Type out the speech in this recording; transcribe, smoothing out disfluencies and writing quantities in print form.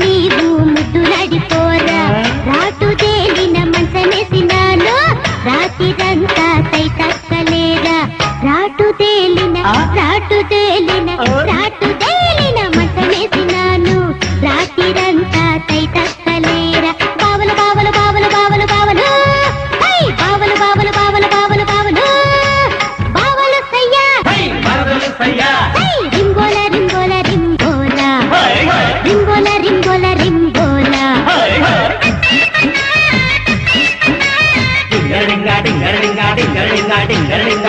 నీవు ముద్దులాడిపోరా రాటు తేలిన మనసనేసినాను రాత్రిరంతా తైతక్కలేరా రాటు తేలిన మనసనేసినాను రాత్రిరంతా తైతక్కలేరా బావలు బావలు బావలు బావలు బావలు హై బావలు బావలు బావలు బావలు బావలు బావలు సయ్యా హై రింబోల రింబోల రింబోలా రింబోల రింబోల రింబోలా డింగ డింగ డింగ డింగ డింగ డింగ డింగ డింగ